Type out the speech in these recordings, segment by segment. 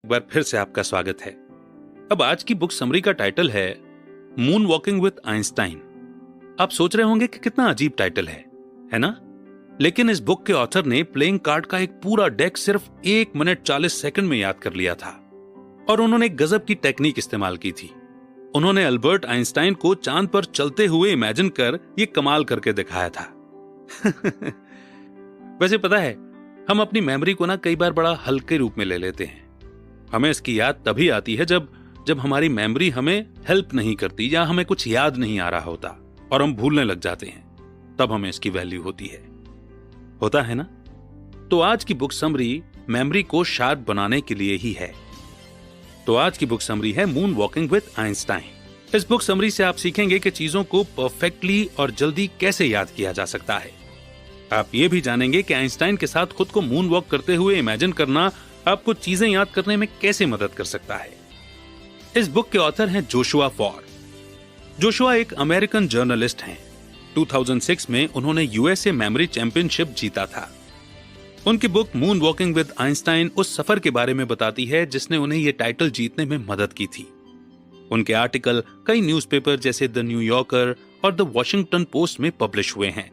एक बार फिर से आपका स्वागत है। अब आज की बुक समरी का टाइटल है मून वॉकिंग विद आइंस्टाइन। आप सोच रहे होंगे कि कितना अजीब टाइटल है ना? लेकिन इस बुक के ऑथर ने प्लेइंग कार्ड का एक पूरा डेक सिर्फ 1 मिनट 40 सेकंड में याद कर लिया था और उन्होंने एक गजब की टेक्निक इस्तेमाल की थी। उन्होंने अल्बर्ट आइंस्टाइन को चांद पर चलते हुए इमेजिन कर ये कमाल करके दिखाया था। वैसे पता है, हम अपनी मेमोरी को ना कई बार बड़ा हल्के रूप में ले लेते हैं। हमें इसकी याद तभी आती है जब हमारी मेमोरी हमें हेल्प नहीं करती या हमें कुछ याद नहीं आ रहा होता और हम भूलने लग जाते हैं, तब हमें इसकी वैल्यू होता है ना? तो आज की बुक समरी मेमोरी को शार्प बनाने के लिए ही है। तो आज की बुक समरी है मून वॉकिंग विद आइंस्टाइन। इस बुक समरी से आप सीखेंगे कि चीजों को परफेक्टली और जल्दी कैसे याद किया जा सकता है। आप ये भी जानेंगे कि आइंस्टाइन के साथ खुद को मून वॉक करते हुए इमेजिन करना आपको चीजें याद करने में कैसे मदद कर सकता है। इस बुक के ऑथर हैं जोशुआ फॉर। जोशुआ एक अमेरिकन जर्नलिस्ट हैं। 2006 में उन्होंने यूएसए मेमोरी चैंपियनशिप जीता था। उनकी book moon walking with Einstein उस सफर के बारे में बताती है जिसने उन्हें यह टाइटल जीतने में मदद की थी। उनके आर्टिकल कई न्यूज़पेपर जैसे द न्यूयॉर्कर और द वॉशिंगटन पोस्ट में पब्लिश हुए हैं।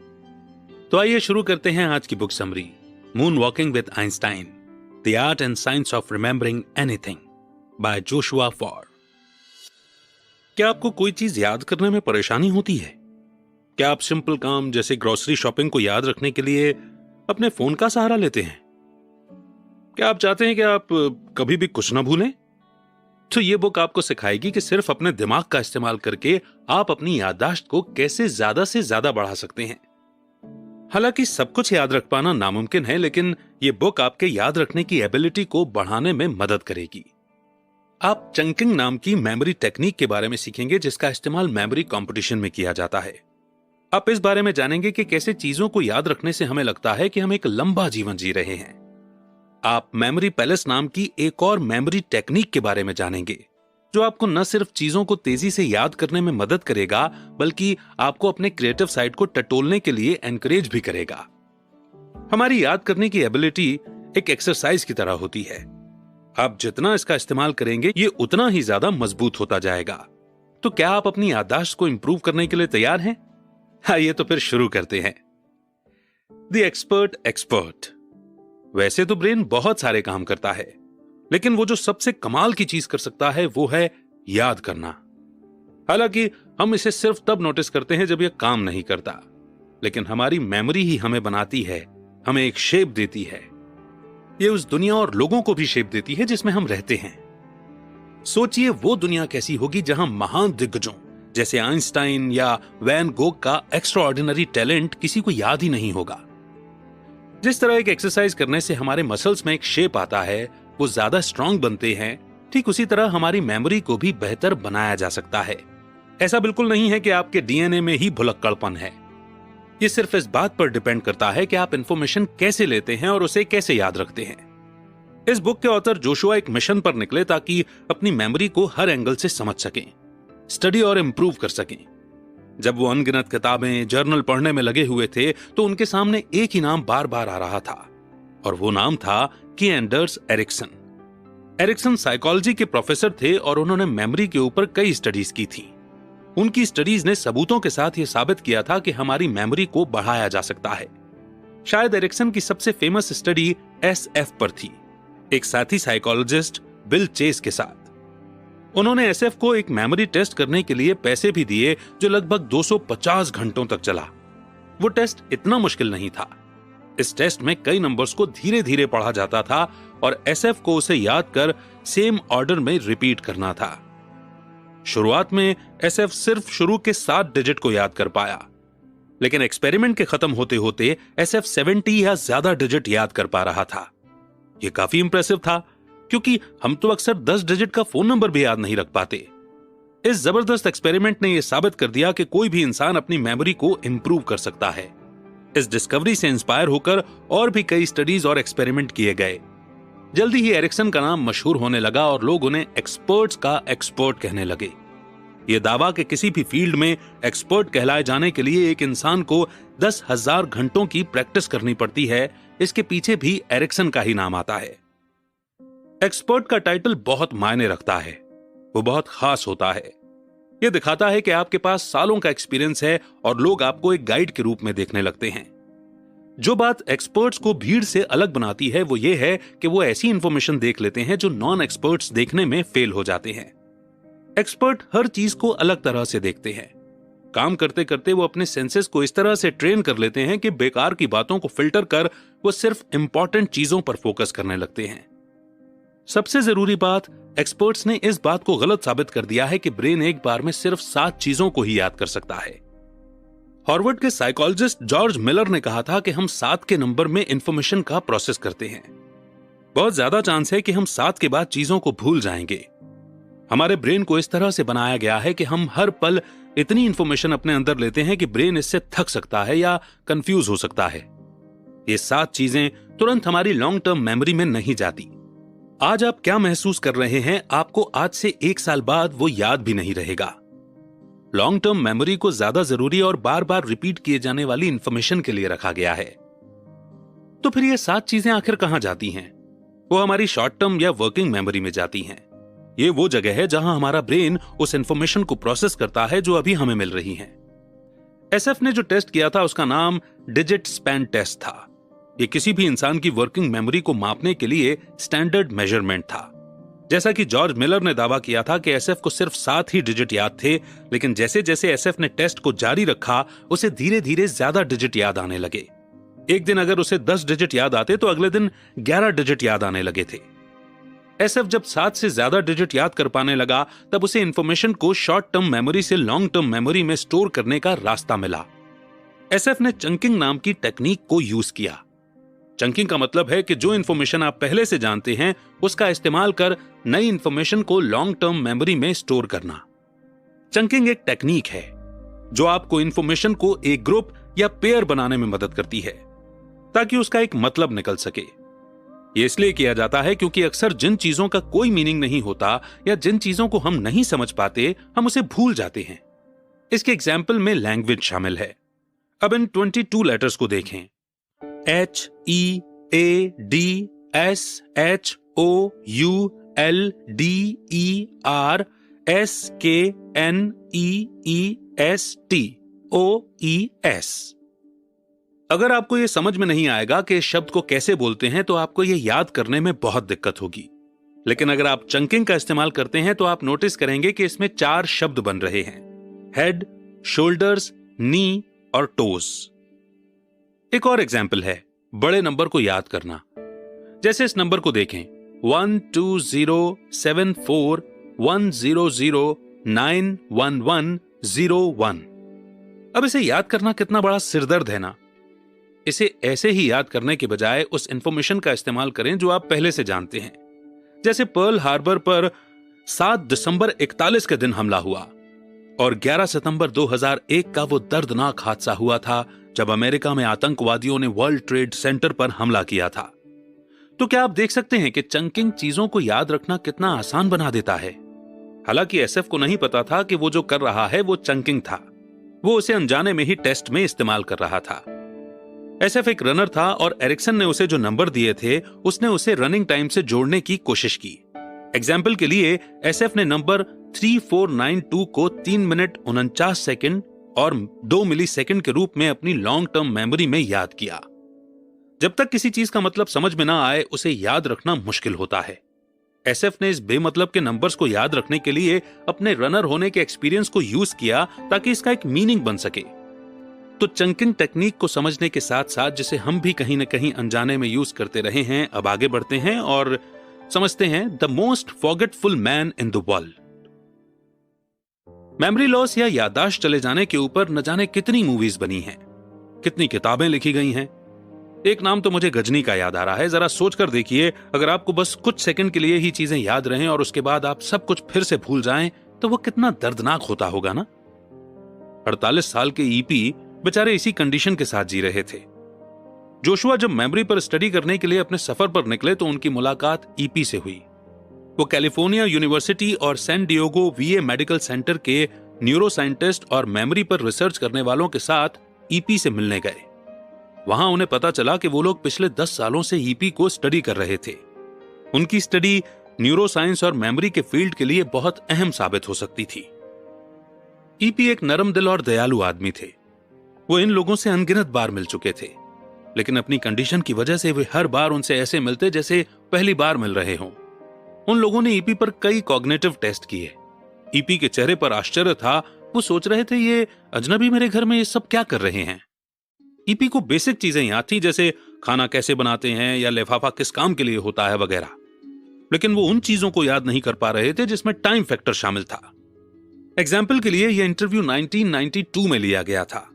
तो आइए शुरू करते हैं आज की book summary moon walking with Einstein, the art and science of remembering anything bye Joshua for. क्या आपको कोई चीज याद करने में परेशानी होती है? क्या आप सिंपल काम जैसे ग्रोसरी शॉपिंग को याद रखने के लिए अपने फोन का सहारा लेते हैं? क्या आप चाहते हैं कि आप कभी भी कुछ ना भूलें? तो ये बुक आपको सिखाएगी कि सिर्फ अपने दिमाग का इस्तेमाल करके आप अपनी याददाश्त को कैसे ज्यादा से ज्यादा बढ़ा सकते हैं। हालांकि सब कुछ याद रख पाना नामुमकिन है, लेकिन ये बुक आपके याद रखने की एबिलिटी को बढ़ाने में मदद करेगी। आप चंकिंग नाम की मेमोरी टेक्निक के बारे में सीखेंगे जिसका इस्तेमाल मेमोरी कंपटीशन में किया जाता है। आप इस बारे में जानेंगे कि कैसे चीजों को याद रखने से हमें लगता है कि हम एक लंबा जीवन जी रहे हैं। आप मेमोरी पैलेस नाम की एक और मेमोरी टेक्निक के बारे में जानेंगे जो आपको न सिर्फ चीजों को तेजी से याद करने में मदद करेगा बल्कि आपको अपने क्रिएटिव साइड को टटोलने के लिए एनकरेज भी करेगा। हमारी याद करने की एबिलिटी एक एक्सरसाइज की तरह होती है। आप जितना इसका इस्तेमाल करेंगे ये उतना ही ज्यादा मजबूत होता जाएगा। तो क्या आप अपनी याददाश्त को इंप्रूव करने के लिए तैयार हैं? आइए तो फिर शुरू करते हैं। The expert. वैसे तो ब्रेन बहुत सारे काम करता है, लेकिन वो जो सबसे कमाल की चीज कर सकता है वो है याद करना। हालांकि हम इसे सिर्फ तब नोटिस करते हैं जब यह काम नहीं करता, लेकिन हमारी मेमोरी ही हमें बनाती है, हमें एक शेप देती है। ये उस दुनिया और लोगों को भी शेप देती है जिसमें हम रहते हैं। सोचिए वो दुनिया कैसी होगी जहां महान दिग्गजों जैसे आइंस्टाइन या वैन गोग का एक्स्ट्राऑर्डिनरी टैलेंट किसी को याद ही नहीं होगा। जिस तरह एक एक्सरसाइज करने से हमारे मसल्स में एक शेप आता है, वो ज्यादा स्ट्रांग बनते हैं, ठीक उसी तरह हमारी मेमोरी को भी बेहतर बनाया जा सकता है। ऐसा बिल्कुल नहीं है कि आपके डीएनए में ही भुलक्कड़पन है। ये सिर्फ इस बात पर डिपेंड करता है कि आप इंफॉर्मेशन कैसे लेते हैं और उसे कैसे याद रखते हैं। इस बुक के ऑथर जोशुआ एक मिशन पर निकले ताकि अपनी मेमोरी को हर एंगल से समझ सकें, स्टडी और इंप्रूव कर सकें। जब वो अनगिनत किताबें, जर्नल पढ़ने में लगे हुए थे तो उनके सामने एक ही नाम बार बार आ रहा था और वो नाम था के एंडर्स एरिक्सन। एरिक्सन साइकोलॉजी के प्रोफेसर थे और उन्होंने मेमोरी के ऊपर कई स्टडीज की थी। उनकी स्टडीज ने सबूतों के साथ यह साबित किया था कि हमारी मेमोरी को बढ़ाया जा सकता है। शायद एरिक्सन की सबसे फेमस स्टडी एसएफ पर थी, एक साथी साइकोलॉजिस्ट बिल चेस के साथ। उन्होंने एसएफ को एक मेमोरी टेस्ट करने के लिए पैसे भी दिए जो लगभग 250 घंटों तक चला। वो टेस्ट इतना मुश्किल नहीं था। इस टेस्ट में कई नंबर्स को धीरे धीरे पढ़ा जाता था और एसएफ को उसे याद कर सेम ऑर्डर में रिपीट करना था। शुरुआत में एसएफ सिर्फ शुरू के 7 डिजिट को याद कर पाया, लेकिन एक्सपेरिमेंट के खत्म होते होते एसएफ 70 या ज्यादा डिजिट याद कर पा रहा था। यह काफी इंप्रेसिव था क्योंकि हम तो अक्सर 10 डिजिट का फोन नंबर भी याद नहीं रख पाते। इस जबरदस्त एक्सपेरिमेंट ने यह साबित कर दिया कि कोई भी इंसान अपनी मेमोरी को इंप्रूव कर सकता है। इस डिस्कवरी से इंस्पायर होकर और भी कई स्टडीज और एक्सपेरिमेंट किए गए। जल्दी ही एरिक्सन का नाम मशहूर होने लगा और लोग उन्हें एक्सपर्ट्स का एक्सपर्ट कहने लगे। यह दावा कि किसी भी फील्ड में एक्सपर्ट कहलाए जाने के लिए एक इंसान को 10,000 घंटों की प्रैक्टिस करनी पड़ती है, इसके पीछे भी एरिक्सन का ही नाम आता है। एक्सपर्ट का टाइटल बहुत मायने रखता है, वो बहुत खास होता है। ये दिखाता है कि आपके पास सालों का एक्सपीरियंस है और लोग आपको एक गाइड के रूप में देखने लगते हैं। जो बात एक्सपर्ट्स को भीड़ से अलग बनाती है वो ये है कि वो ऐसी इंफॉर्मेशन देख लेते हैं जो नॉन एक्सपर्ट्स देखने में फेल हो जाते हैं। एक्सपर्ट हर चीज को अलग तरह से देखते हैं। काम करते करते वो अपने सेंसेस को इस तरह से ट्रेन कर लेते हैं कि बेकार की बातों को फिल्टर कर वो सिर्फ इंपॉर्टेंट चीजों पर फोकस करने लगते हैं। सबसे जरूरी बात, एक्सपर्ट्स ने इस बात को गलत साबित कर दिया है कि ब्रेन एक बार में सिर्फ 7 चीजों को ही याद कर सकता है। हार्वर्ड के साइकोलॉजिस्ट जॉर्ज मिलर ने कहा था कि हम 7 के नंबर में इंफॉर्मेशन का प्रोसेस करते हैं। बहुत ज्यादा चांस है कि हम 7 के बाद चीजों को भूल जाएंगे। हमारे ब्रेन को इस तरह से बनाया गया है कि हम हर पल इतनी इंफॉर्मेशन अपने अंदर लेते हैं कि ब्रेन इससे थक सकता है या कंफ्यूज हो सकता है। ये 7 चीजें तुरंत हमारी लॉन्ग टर्म मेमोरी में नहीं जाती। आज आप क्या महसूस कर रहे हैं, आपको आज से 1 साल बाद वो याद भी नहीं रहेगा। लॉन्ग टर्म मेमोरी को ज्यादा जरूरी और बार बार रिपीट किए जाने वाली इंफॉर्मेशन के लिए रखा गया है। तो फिर ये 7 चीजें आखिर कहां जाती हैं? वो हमारी शॉर्ट टर्म या वर्किंग मेमोरी में जाती हैं। ये वो जगह है जहां हमारा ब्रेन उस इंफॉर्मेशन को प्रोसेस करता है जो अभी हमें मिल रही है। एसएफ ने जो टेस्ट किया था उसका नाम डिजिट स्पैन टेस्ट था। ये किसी भी इंसान की वर्किंग मेमोरी को मापने के लिए स्टैंडर्ड मेजरमेंट था। जैसा कि जॉर्ज मिलर ने दावा किया था कि एसएफ को सिर्फ 7 ही डिजिट याद थे, लेकिन जैसे जैसे एसएफ ने टेस्ट को जारी रखा उसे धीरे धीरे ज्यादा डिजिट याद आने लगे। एक दिन अगर उसे 10 डिजिट याद आते तो अगले दिन 11 डिजिट याद आने लगे थे। एसएफ जब 7 से ज्यादा डिजिट याद कर पाने लगा तब उसे इंफॉर्मेशन को शॉर्ट टर्म मेमोरी से लॉन्ग टर्म मेमोरी में स्टोर करने का रास्ता मिला। एसएफ ने चंकिंग नाम की टेक्निक को यूज किया। चंकिंग का मतलब है कि जो इंफॉर्मेशन आप पहले से जानते हैं उसका इस्तेमाल कर नई इंफॉर्मेशन को लॉन्ग टर्म मेमोरी में स्टोर करना। चंकिंग एक टेक्निक है जो आपको इंफॉर्मेशन को एक ग्रुप या पेयर बनाने में मदद करती है ताकि उसका एक मतलब निकल सके। यह इसलिए किया जाता है क्योंकि अक्सर जिन चीजों का कोई मीनिंग नहीं होता या जिन चीजों को हम नहीं समझ पाते हम उसे भूल जाते हैं। इसके एग्जाम्पल में लैंग्वेज शामिल है। अब इन 22 लेटर्स को देखें। HEADSHOULDERSKNEESTOES। अगर आपको यह समझ में नहीं आएगा कि इस शब्द को कैसे बोलते हैं तो आपको यह याद करने में बहुत दिक्कत होगी। लेकिन अगर आप चंकिंग का इस्तेमाल करते हैं तो आप नोटिस करेंगे कि इसमें 4 शब्द बन रहे हैं: हेड, शोल्डर्स, नी और टोज। एक और एग्जाम्पल है बड़े नंबर को याद करना। जैसे इस नंबर को देखें 1207410091101। अब इसे याद करना कितना बड़ा सिरदर्द है ना। इसे ऐसे ही याद करने के बजाय उस इंफॉर्मेशन का इस्तेमाल करें जो आप पहले से जानते हैं। जैसे पर्ल हार्बर पर 7 दिसंबर 41 के दिन हमला हुआ और 11 सितंबर 2001 का वो दर्दनाक हादसा हुआ था जब अमेरिका में आतंकवादियों ने वर्ल्ड ट्रेड सेंटर पर हमला किया था। तो क्या आप देख सकते हैं कि चंकिंग चीजों को याद रखना कितना आसान बना देता है। हालांकि एसएफ को नहीं पता था कि वो जो कर रहा है वो चंकिंग था। वो उसे अनजाने में ही टेस्ट में इस्तेमाल कर रहा था। एसएफ एक रनर था और एरिक्सन ने उसे जो नंबर दिए थे उसने उसे रनिंग टाइम से जोड़ने की कोशिश की। एग्जाम्पल के लिए एसएफ ने नंबर 3492 को 3 मिनट 49 सेकंड और 2 मिली सेकंड के रूप में अपनी लॉन्ग टर्म मेमोरी में याद किया। जब तक किसी चीज का मतलब समझ में ना आए उसे याद रखना मुश्किल होता है। एसएफ ने इस बेमतलब के नंबर्स को याद रखने के लिए अपने रनर होने के एक्सपीरियंस को यूज किया ताकि इसका एक मीनिंग बन सके। तो चंकिंग टेक्निक को समझने के साथ साथ जिसे हम भी कहीं न कहीं अनजाने में यूज करते रहे हैं, अब आगे बढ़ते हैं और समझते हैं the most forgetful man in the world. Memory loss या याददाश्त चले जाने के ऊपर न जाने कितनी मूवीज बनी हैं, कितनी किताबें लिखी गई हैं। एक नाम तो मुझे गजनी का याद आ रहा है। जरा सोचकर देखिए, अगर आपको बस कुछ सेकंड के लिए ही चीजें याद रहें और उसके बाद आप सब कुछ फिर से भूल जाएं तो वो कितना दर्दनाक होता होगा ना। 48 साल के ईपी बेचारे इसी कंडीशन के साथ जी रहे थे। जोशुआ जब मेमोरी पर स्टडी करने के लिए अपने सफर पर निकले तो उनकी मुलाकात ईपी से हुई। वो कैलिफोर्निया यूनिवर्सिटी और San Diego VA medical centre के न्यूरो साइंटिस्ट और मेमोरी पर रिसर्च करने वालों के साथ ईपी से मिलने गए। वहां उन्हें पता चला कि वो लोग पिछले 10 सालों से ईपी को स्टडी कर रहे थे। उनकी स्टडी न्यूरोसाइंस और मेमोरी के फील्ड के लिए बहुत अहम साबित हो सकती थी। ईपी एक नरम दिल और दयालु आदमी थे। वो इन लोगों से अनगिनत बार मिल चुके थे, लेकिन अपनी कंडीशन की वजह से वे हर बार उनसे ऐसे मिलते जैसे पहली बार मिल रहे हों। उन लोगों ने ईपी पर कई कॉग्निटिव टेस्ट किए। ईपी के चेहरे पर आश्चर्य था। वो सोच रहे थे, ये अजनबी मेरे घर में ये सब क्या कर रहे हैं। ईपी को बेसिक चीजें याद थी, जैसे खाना कैसे बनाते हैं या लिफाफा किस काम के लिए होता है वगैरह, लेकिन वो उन चीजों को याद नहीं कर पा रहे थे जिसमें टाइम फैक्टर शामिल था। एग्जाम्पल के लिए यह इंटरव्यू 1992 में लिया गया था,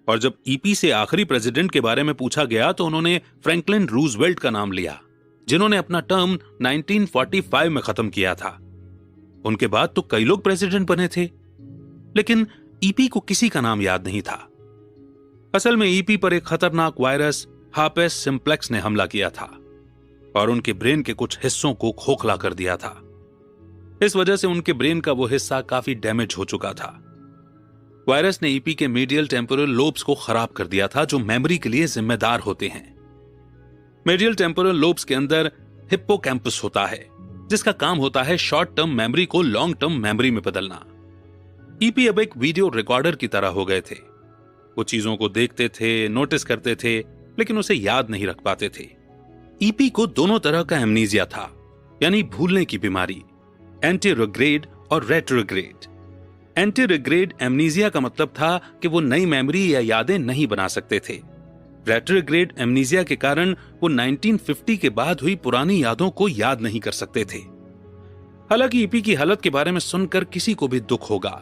और जब ईपी से आखिरी प्रेसिडेंट के बारे में पूछा गया तो उन्होंने फ्रैंकलिन रूजवेल्ट का नाम लिया, जिन्होंने अपना टर्म 1945 में खत्म किया था। उनके बाद तो कई लोग प्रेसिडेंट बने थे, लेकिन ईपी को किसी का नाम याद नहीं था। असल में ईपी पर एक खतरनाक वायरस हार्पेस सिम्प्लेक्स ने हमला किया था और उनके ब्रेन के कुछ हिस्सों को खोखला कर दिया था। इस वजह से उनके ब्रेन का वो हिस्सा काफी डैमेज हो चुका था। वायरस ने ईपी के मीडियल टेम्पोरल लोब्स को खराब कर दिया था, जो मेमोरी के लिए जिम्मेदार होते हैं। मीडियल टेम्पोरल लोब्स के अंदर हिप्पोकैम्पस होता है, जिसका काम होता है शॉर्ट टर्म मेमोरी को लॉन्ग टर्म मेमोरी में बदलना। ईपी अब एक वीडियो रिकॉर्डर की तरह हो गए थे। वो चीजों को देखते थे, नोटिस करते थे, लेकिन उसे याद नहीं रख पाते थे। ईपी को दोनों तरह का एमनीजिया था, यानी भूलने की बीमारी, एंटीरोग्रेड और रेट्रोग्रेड। एंटीरोग्रेड एमनीजिया का मतलब था कि वो नई मेमोरी या यादें नहीं बना सकते थे। रेट्रोग्रेड एमनीजिया के कारण वो 1950 के बाद हुई पुरानी यादों को याद नहीं कर सकते थे। हालांकि ईपी की हालत के बारे में सुनकर किसी को भी दुख होगा,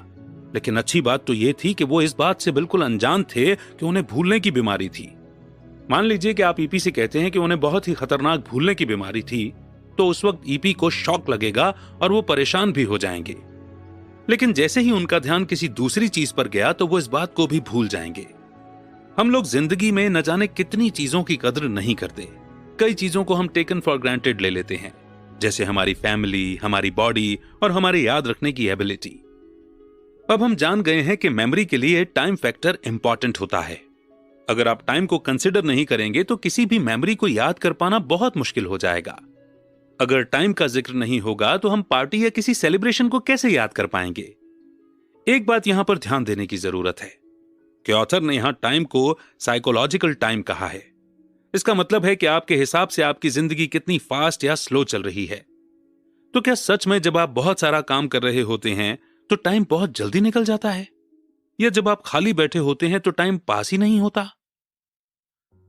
लेकिन अच्छी बात तो यह थी कि वो इस बात से बिल्कुल अनजान थे कि उन्हें भूलने की बीमारी थी। मान लीजिए कि आप ईपी से कहते हैं कि उन्हें बहुत ही खतरनाक भूलने की बीमारी थी, तो उस वक्त ईपी को शॉक लगेगा और वो परेशान भी हो जाएंगे। लेकिन जैसे ही उनका ध्यान किसी दूसरी चीज पर गया तो वो इस बात को भी भूल जाएंगे। हम लोग जिंदगी में न जाने कितनी चीजों की कदर नहीं करते। कई चीजों को हम टेकन फॉर ग्रांटेड ले लेते हैं, जैसे हमारी फैमिली, हमारी बॉडी और हमारे याद रखने की एबिलिटी। अब हम जान गए हैं कि मेमोरी के लिए टाइम फैक्टर इंपॉर्टेंट होता है। अगर आप टाइम को कंसिडर नहीं करेंगे तो किसी भी मेमोरी को याद कर पाना बहुत मुश्किल हो जाएगा। अगर टाइम का जिक्र नहीं होगा तो हम पार्टी या किसी सेलिब्रेशन को कैसे याद कर पाएंगे। एक बात यहां पर ध्यान देने की जरूरत है कि ऑथर ने यहां टाइम को साइकोलॉजिकल टाइम कहा है। इसका मतलब है कि आपके हिसाब से आपकी जिंदगी कितनी फास्ट या स्लो चल रही है। तो क्या सच में जब आप बहुत सारा काम कर रहे होते हैं तो टाइम बहुत जल्दी निकल जाता है, या जब आप खाली बैठे होते हैं तो टाइम पास ही नहीं होता?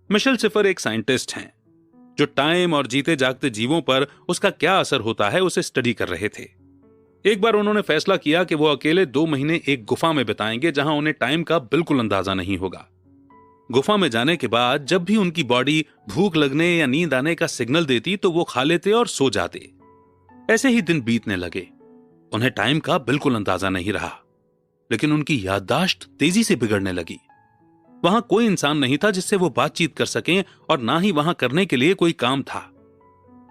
मिशेल सिफर एक साइंटिस्ट हैं जो टाइम और जीते जागते जीवों पर उसका क्या असर होता है उसे स्टडी कर रहे थे। एक बार उन्होंने फैसला किया कि वो अकेले 2 महीने एक गुफा में बिताएंगे जहां उन्हें टाइम का बिल्कुल अंदाजा नहीं होगा। गुफा में जाने के बाद जब भी उनकी बॉडी भूख लगने या नींद आने का सिग्नल देती तो वो खा लेते और सो जाते। ऐसे ही दिन बीतने लगे। उन्हें टाइम का बिल्कुल अंदाजा नहीं रहा, लेकिन उनकी याददाश्त तेजी से बिगड़ने लगी। वहां कोई इंसान नहीं था जिससे वो बातचीत कर सकें, और ना ही वहां करने के लिए कोई काम था।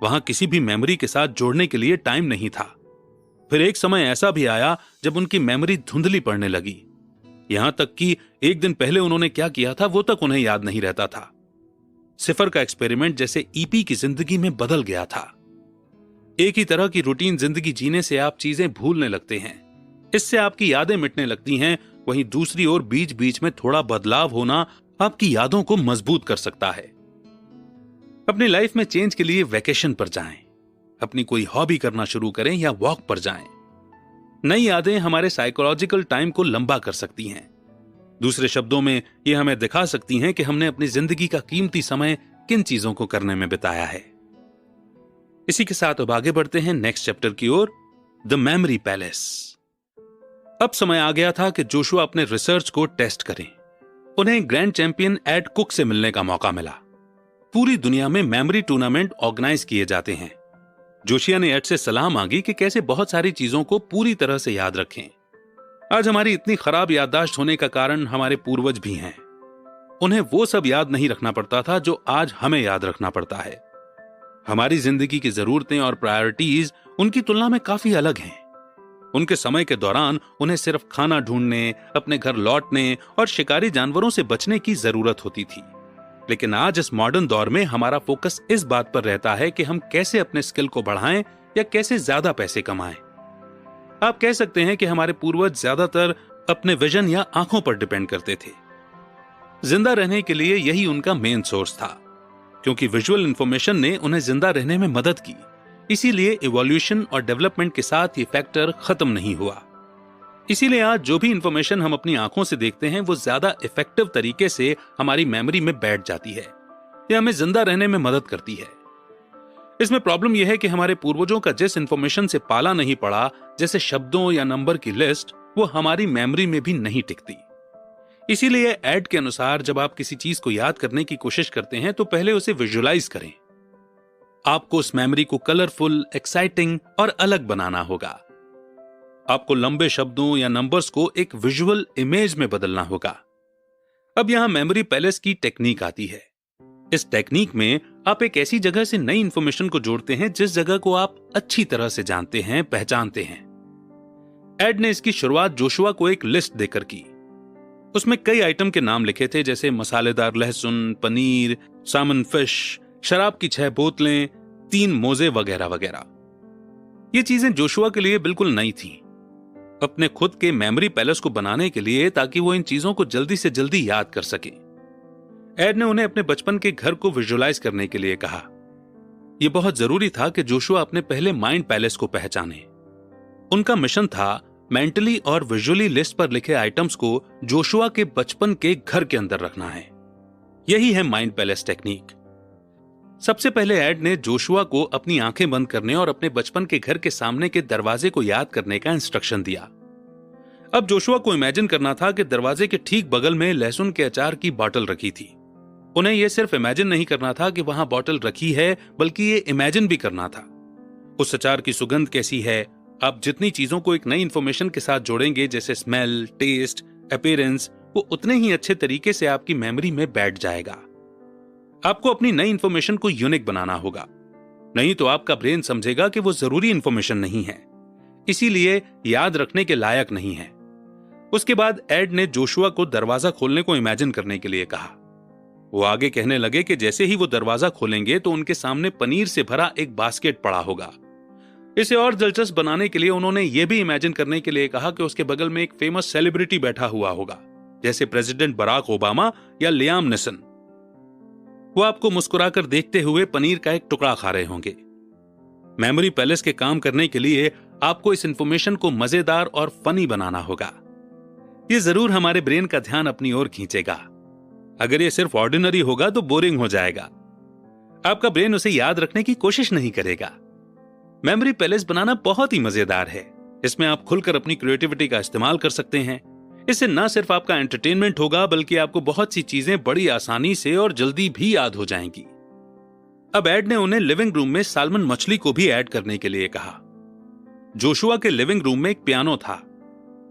वहां किसी भी मेमोरी के साथ जोड़ने के लिए टाइम नहीं था। फिर एक समय ऐसा भी आया जब उनकी मेमोरी धुंधली पड़ने लगी। यहां तक कि एक दिन पहले उन्होंने क्या किया था वो तक उन्हें याद नहीं रहता था। सिफर का एक्सपेरिमेंट जैसे ईपी की जिंदगी में बदल गया था। एक ही तरह की रूटीन जिंदगी जीने से आप चीजें भूलने लगते हैं। इससे आपकी यादें मिटने लगती हैं। वहीं दूसरी ओर बीच बीच में थोड़ा बदलाव होना आपकी यादों को मजबूत कर सकता है। अपनी लाइफ में चेंज के लिए वेकेशन पर जाएं, अपनी कोई हॉबी करना शुरू करें या वॉक पर जाएं। नई यादें हमारे साइकोलॉजिकल टाइम को लंबा कर सकती हैं। दूसरे शब्दों में ये हमें दिखा सकती हैं कि हमने अपनी जिंदगी का कीमती समय किन चीजों को करने में बिताया है। इसी के साथ अब आगे बढ़ते हैं नेक्स्ट चैप्टर की ओर, द मेमोरी पैलेस। अब समय आ गया था कि जोशुआ अपने रिसर्च को टेस्ट करें। उन्हें ग्रैंड चैंपियन एड कुक से मिलने का मौका मिला। पूरी दुनिया में मेमोरी टूर्नामेंट ऑर्गेनाइज किए जाते हैं। जोशिया ने एड से सलाह मांगी कि कैसे बहुत सारी चीजों को पूरी तरह से याद रखें। आज हमारी इतनी खराब याददाश्त होने का कारण हमारे पूर्वज भी हैं। उन्हें वो सब याद नहीं रखना पड़ता था जो आज हमें याद रखना पड़ता है। हमारी जिंदगी की जरूरतें और प्रायोरिटीज उनकी तुलना में काफी अलग हैं। उनके समय के दौरान उन्हें सिर्फ खाना ढूंढने, अपने घर लौटने और शिकारी जानवरों से बचने की जरूरत होती थी। लेकिन आज इस मॉडर्न दौर में हमारा फोकस इस बात पर रहता है कि हम कैसे अपने स्किल को बढ़ाएं या कैसे ज्यादा पैसे कमाएं। आप कह सकते हैं कि हमारे पूर्वज ज्यादातर अपने विजन या आंखों पर डिपेंड करते थे। जिंदा रहने के लिए यही उनका मेन सोर्स था, क्योंकि विजुअल इंफॉर्मेशन ने उन्हें जिंदा रहने में मदद की। इसीलिए इवोल्यूशन और डेवलपमेंट के साथ ये फैक्टर खत्म नहीं हुआ। इसीलिए आज जो भी इंफॉर्मेशन हम अपनी आंखों से देखते हैं वो ज्यादा इफेक्टिव तरीके से हमारी मेमोरी में बैठ जाती है या हमें जिंदा रहने में मदद करती है। इसमें प्रॉब्लम यह है कि हमारे पूर्वजों का जिस इंफॉर्मेशन से पाला नहीं पड़ा, जैसे शब्दों या नंबर की लिस्ट, वो हमारी मेमोरी में भी नहीं टिकती। इसीलिए एड के अनुसार जब आप किसी चीज को याद करने की कोशिश करते हैं तो पहले उसे विजुअलाइज करें। आपको उस मेमोरी को कलरफुल, एक्साइटिंग और अलग बनाना होगा। आपको लंबे शब्दों या नंबर्स को एक विजुअल इमेज में बदलना होगा। अब यहां मेमोरी पैलेस की टेक्निक आती है। इस टेक्निक में आप एक ऐसी जगह से नई इंफॉर्मेशन को जोड़ते हैं जिस जगह को आप अच्छी तरह से जानते हैं, पहचानते हैं। एड ने इसकी शुरुआत जोशुआ को एक लिस्ट देकर की। उसमें कई आइटम के नाम लिखे थे, जैसे मसालेदार लहसुन, पनीर, सामन फिश, शराब की 6 बोतलें, 3 मोजे वगैरह वगैरह। ये चीजें जोशुआ के लिए बिल्कुल नई थी, अपने खुद के मेमोरी पैलेस को बनाने के लिए, ताकि वो इन चीजों को जल्दी से जल्दी याद कर सके। एड ने उन्हें अपने बचपन के घर को विजुअलाइज करने के लिए कहा। यह बहुत जरूरी था कि जोशुआ अपने पहले माइंड पैलेस को पहचाने। उनका मिशन था मेंटली और विजुअली लिस्ट पर लिखे आइटम्स को जोशुआ के बचपन के घर के अंदर रखना है। यही है माइंड पैलेस टेक्निक। सबसे पहले एड ने जोशुआ को अपनी आंखें बंद करने और अपने बचपन के घर के सामने के दरवाजे को याद करने का इंस्ट्रक्शन दिया। अब जोशुआ को इमेजिन करना था कि दरवाजे के ठीक बगल में लहसुन के अचार की बोतल रखी थी। उन्हें यह सिर्फ इमेजिन नहीं करना था कि वहां बोतल रखी है, बल्कि ये इमेजिन भी करना था उस अचार की सुगंध कैसी है। आप जितनी चीजों को एक नई इंफॉर्मेशन के साथ जोड़ेंगे, जैसे स्मेल, टेस्ट, अपीयरेंस, वो उतने ही अच्छे तरीके से आपकी मेमोरी में बैठ जाएगा। आपको अपनी नई इंफॉर्मेशन को यूनिक बनाना होगा, नहीं तो आपका ब्रेन समझेगा कि वो जरूरी इंफॉर्मेशन नहीं है, इसीलिए याद रखने के लायक नहीं है। उसके बाद एड ने जोशुआ को दरवाजा खोलने को इमेजिन करने के लिए कहा। वो आगे कहने लगे कि जैसे ही वो दरवाजा खोलेंगे तो उनके सामने पनीर से भरा एक बास्केट पड़ा होगा। इसे और दिलचस्प बनाने के लिए उन्होंने ये भी इमेजिन करने के लिए कहा कि उसके बगल में एक फेमस सेलिब्रिटी बैठा हुआ होगा, जैसे प्रेसिडेंट बराक ओबामा या लियाम निसन। वो आपको मुस्कुराकर देखते हुए पनीर का एक टुकड़ा खा रहे होंगे। मेमोरी पैलेस के काम करने के लिए आपको इस इंफॉर्मेशन को मजेदार और फनी बनाना होगा। ये जरूर हमारे ब्रेन का ध्यान अपनी ओर खींचेगा। अगर ये सिर्फ ऑर्डिनरी होगा तो बोरिंग हो जाएगा। आपका ब्रेन उसे याद रखने की कोशिश नहीं करेगा। मेमोरी पैलेस बनाना बहुत ही मजेदार है। इसमें आप खुलकर अपनी क्रिएटिविटी का इस्तेमाल कर सकते हैं। इससे न सिर्फ आपका एंटरटेनमेंट होगा, बल्कि आपको बहुत सी चीजें बड़ी आसानी से और जल्दी भी याद हो जाएंगी। अब एड ने उन्हें लिविंग रूम में सालमन मछली को भी ऐड करने के लिए कहा। जोशुआ के लिविंग रूम में एक पियानो था,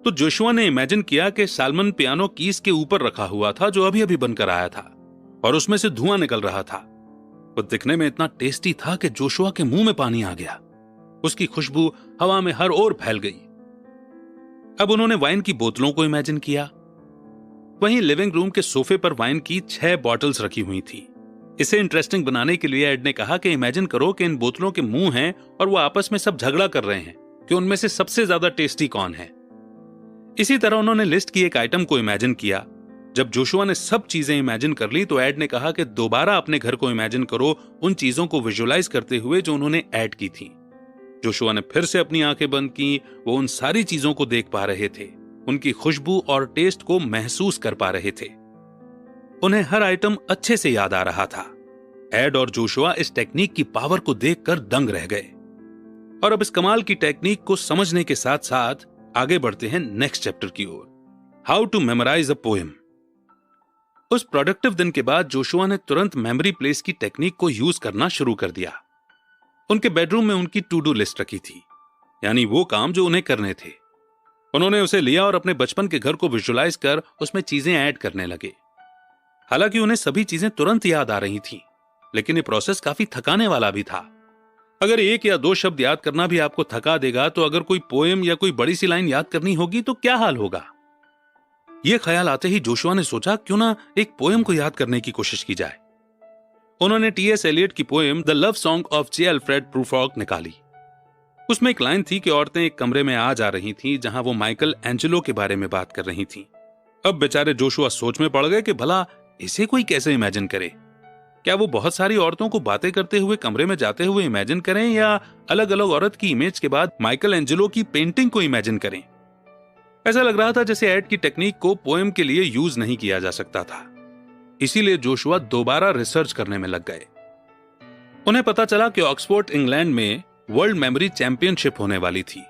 तो जोशुआ ने इमेजिन किया कि सालमन पियानो कीज के ऊपर रखा हुआ था, जो अभी अभी बनकर आया था, और उसमें से धुआं निकल रहा था। वो दिखने में इतना टेस्टी था कि जोशुआ के मुंह में पानी आ गया। उसकी खुशबू हवा में हर ओर फैल गई। अब उन्होंने वाइन की बोतलों को इमेजिन किया। वहीं लिविंग रूम के सोफे पर वाइन की 6 बॉटल्स रखी हुई थी। इसे इंटरेस्टिंग बनाने के लिए एड ने कहा कि इमेजिन करो कि इन बोतलों के मुंह हैं और वो आपस में सब झगड़ा कर रहे हैं कि उनमें से सबसे ज्यादा टेस्टी कौन है। इसी तरह उन्होंने लिस्ट की एक आइटम को इमेजिन किया। जब जोशुआ ने सब चीजें इमेजिन कर ली तो एड ने कहा कि दोबारा अपने घर को इमेजिन करो, उन चीजों को विजुअलाइज करते हुए जो उन्होंने ऐड की थी। जोशुआ ने फिर से अपनी आंखें बंद की। वो उन सारी चीजों को देख पा रहे थे, उनकी खुशबू और टेस्ट को महसूस कर पा रहे थे। उन्हें हर आइटम अच्छे से याद आ रहा था। एड और जोशुआ इस टेक्निक की पावर को देखकर दंग रह गए। और अब इस कमाल की टेक्निक को समझने के साथ साथ आगे बढ़ते हैं नेक्स्ट चैप्टर की ओर, how to memorize a poem. उस प्रोडक्टिव दिन के बाद जोशुआ ने तुरंत मेमोरी प्लेस की टेक्निक को यूज करना शुरू कर दिया। उनके बेडरूम में उनकी टू डू लिस्ट रखी थी, यानी वो काम जो उन्हें करने थे। उन्होंने उसे लिया और अपने बचपन के घर को विजुअलाइज कर उसमें चीजें ऐड करने लगे। हालांकि उन्हें सभी चीजें तुरंत याद आ रही थीं, लेकिन ये प्रोसेस काफी थकाने वाला भी था। अगर 1 या 2 शब्द याद करना भी आपको थका देगा, तो अगर कोई पोएम या कोई बड़ी सी लाइन याद करनी होगी तो क्या हाल होगा। यह ख्याल आते ही जोशुआ ने सोचा, क्यों ना एक पोएम को याद करने की कोशिश की जाए। उन्होंने टीएस एलियट की poem the love song of J Alfred Prufrock निकाली। उसमें एक लाइन थी कि औरतें एक कमरे में आ जा रही थीं जहां वो माइकल एंजेलो के बारे में बात कर रही थीं। अब बेचारे जोशुआ सोच में पड़ गए कि भला इसे कोई कैसे इमेजिन करे। क्या वो बहुत सारी औरतों को बातें करते हुए कमरे में जाते हुए इमेजिन करें या अलग अलग औरत की इमेज के बाद माइकल एंजेलो की पेंटिंग को इमेजिन करें। ऐसा लग रहा था जैसे एड की टेक्निक को पोएम के लिए यूज नहीं किया जा सकता था। इसीलिए जोशुआ दोबारा रिसर्च करने में लग गए। उन्हें पता चला कि ऑक्सफोर्ड इंग्लैंड में वर्ल्ड मेमोरी चैंपियनशिप होने वाली थी।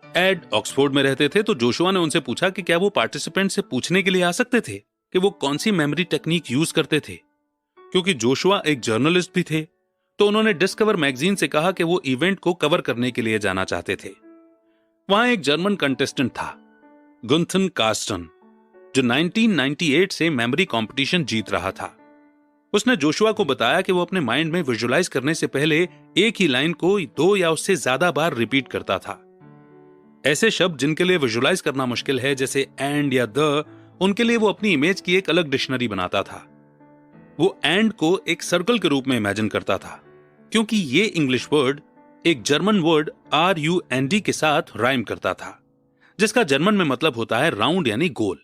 एड ऑक्सफोर्ड में रहते थे, तो जोशुआ ने उनसे पूछा कि क्या वो पार्टिसिपेंट से पूछने के लिए आ सकते थे कि वो कौन सी मेमोरी टेक्निक यूज करते थे। क्योंकि जोशुआ एक जर्नलिस्ट भी थे, तो उन्होंने डिस्कवर मैगजीन से कहा कि वो इवेंट को कवर करने के लिए जाना चाहते थे। वहां एक जर्मन कंटेस्टेंट था, गुंथन कार्स्टन, जो 1998 से मेमोरी कंपटीशन जीत रहा था। उसने जोशुआ को बताया कि वो अपने माइंड में विजुअलाइज करने से पहले एक ही लाइन को 2 या उससे ज्यादा बार रिपीट करता था। ऐसे शब्द जिनके लिए विजुअलाइज करना मुश्किल है, जैसे एंड या द, उनके लिए वो अपनी इमेज की एक अलग डिक्शनरी बनाता था। वो एंड को एक सर्कल के रूप में इमेजिन करता था, क्योंकि ये इंग्लिश वर्ड एक जर्मन वर्ड RUND के साथ राइम करता था, जिसका जर्मन में मतलब होता है राउंड यानी गोल।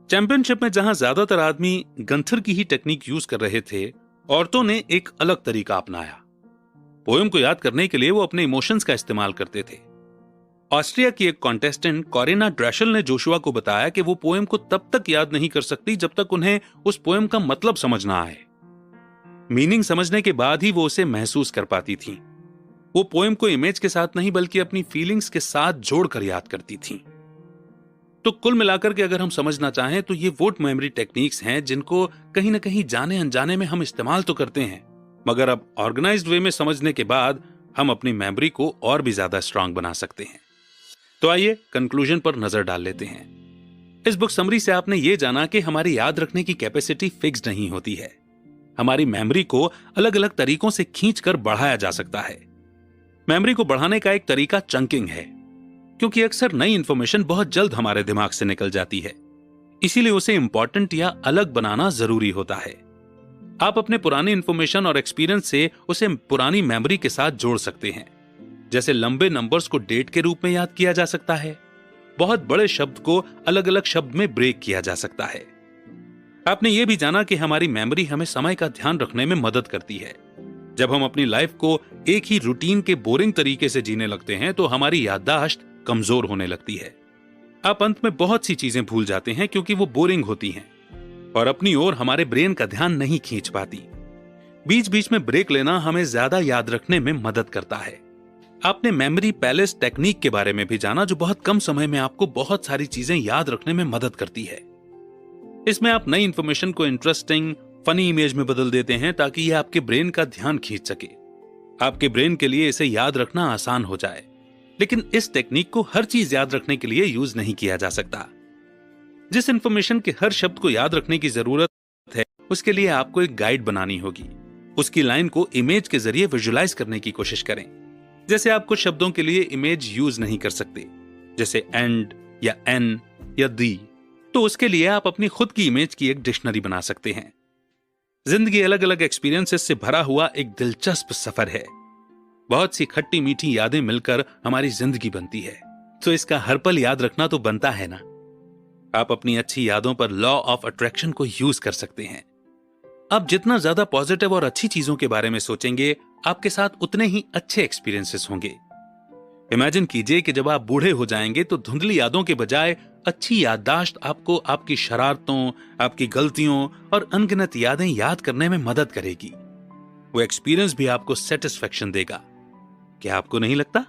चैंपियनशिप में जहां ज्यादातर आदमी गंथर की ही टेक्निक यूज कर रहे थे, औरतों ने एक अलग तरीका अपनाया। पोएम को याद करने के लिए वो अपने इमोशंस का इस्तेमाल करते थे। ऑस्ट्रिया की एक कॉन्टेस्टेंट कोरिना ड्रेशल ने जोशुआ को बताया कि वो पोएम को तब तक याद नहीं कर सकती जब तक उन्हें उस पोएम का मतलब समझ ना आए। मीनिंग समझने के बाद ही वो उसे महसूस कर पाती थी। वो पोएम को इमेज के साथ नहीं बल्कि अपनी फीलिंग्स के साथ जोड़कर याद करती थी। तो कुल मिलाकर के अगर हम समझना चाहें तो ये वो मेमोरी टेक्निक्स हैं जिनको कहीं ना कहीं जाने अनजाने में हम इस्तेमाल तो करते हैं, मगर अब ऑर्गेनाइज्ड वे में समझने के बाद हम अपनी मेमोरी को और भी ज्यादा स्ट्रांग बना सकते हैं। तो आइए कंक्लूजन पर नजर डाल लेते हैं। इस बुक समरी से आपने ये जाना कि हमारी याद रखने की कैपेसिटी फिक्स्ड नहीं होती है। हमारी मेमोरी को अलग अलग तरीकों से खींचकर बढ़ाया जा सकता है। मेमोरी को बढ़ाने का एक तरीका चंकिंग है, क्योंकि अक्सर नई इंफॉर्मेशन बहुत जल्द हमारे दिमाग से निकल जाती है, इसीलिए उसे इंपॉर्टेंट या अलग बनाना जरूरी होता है। आप अपने पुरानी इंफॉर्मेशन और एक्सपीरियंस से उसे पुरानी मेमोरी के साथ जोड़ सकते हैं। जैसे लंबे नंबर्स को डेट के रूप में याद किया जा सकता है, बहुत बड़े शब्द को अलग अलग शब्द में ब्रेक किया जा सकता है। आपने यह भी जाना कि हमारी मेमोरी हमें समय का ध्यान रखने में मदद करती है। जब हम अपनी लाइफ को एक ही रूटीन के बोरिंग तरीके से जीने लगते हैं तो हमारी याददाश्त कमजोर होने लगती है। आप अंत में बहुत सी चीजें भूल जाते हैं क्योंकि वो बोरिंग होती हैं और अपनी ओर हमारे ब्रेन का ध्यान नहीं खींच पाती। बीच बीच में ब्रेक लेना हमें ज्यादा याद रखने में मदद करता है। आपने मेमोरी पैलेस टेक्निक के बारे में भी जाना, जो बहुत कम समय में आपको बहुत सारी चीजें याद रखने में मदद करती है। इसमें आप नई इंफॉर्मेशन को इंटरेस्टिंग, फनी इमेज में बदल देते हैं ताकि यह आपके ब्रेन का ध्यान खींच सके। आपके ब्रेन के लिए इसे याद रखना आसान हो जाए। लेकिन इस टेक्निक को हर चीज याद रखने के लिए यूज नहीं किया जा सकता। जिस इंफॉर्मेशन के हर शब्द को याद रखने की जरूरत है, उसके लिए आपको एक गाइड बनानी होगी। उसकी लाइन को इमेज के जरिए विजुअलाइज करने की कोशिश करें। जैसे आप कुछ शब्दों के लिए इमेज यूज नहीं कर सकते, जैसे एंड या एन या दी, तो उसके लिए आप अपनी खुद की इमेज की एक डिक्शनरी बना सकते हैं। जिंदगी अलग अलग एक्सपीरियंसेस से भरा हुआ एक दिलचस्प सफर है। बहुत सी खट्टी मीठी यादें मिलकर हमारी जिंदगी बनती है, तो इसका हर पल याद रखना तो बनता है ना। आप अपनी अच्छी यादों पर लॉ ऑफ अट्रैक्शन को यूज कर सकते हैं। आप जितना ज्यादा पॉजिटिव और अच्छी चीजों के बारे में सोचेंगे, आपके साथ उतने ही अच्छे एक्सपीरियंसेस होंगे। इमेजिन कीजिए कि जब आप बूढ़े हो जाएंगे तो धुंधली यादों के बजाय अच्छी याददाश्त आपको आपकी शरारतों, आपकी गलतियों और अनगिनत यादें याद करने में मदद करेगी। वो एक्सपीरियंस भी आपको सेटिस्फेक्शन देगा। क्या आपको नहीं लगता?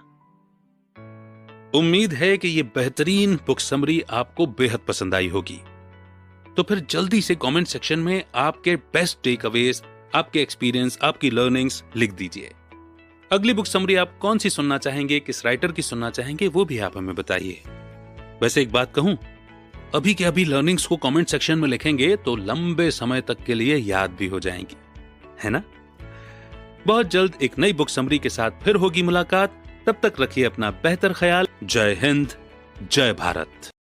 उम्मीद है कि यह बेहतरीन बुक समरी आपको बेहद पसंद आई होगी। तो फिर जल्दी से कमेंट सेक्शन में आपके बेस्ट टेक अवेज, आपके एक्सपीरियंस, आपकी लर्निंग्स लिख दीजिए। अगली बुक समरी आप कौन सी सुनना चाहेंगे, किस राइटर की सुनना चाहेंगे, वो भी आप हमें बताइए। वैसे एक बात कहूं, अभी के अभी लर्निंग्स को कमेंट सेक्शन में लिखेंगे तो लंबे समय तक के लिए याद भी हो जाएंगी, है ना? बहुत जल्द एक नई बुक समरी के साथ फिर होगी मुलाकात। तब तक रखिए अपना बेहतर ख्याल। जय हिंद, जय भारत।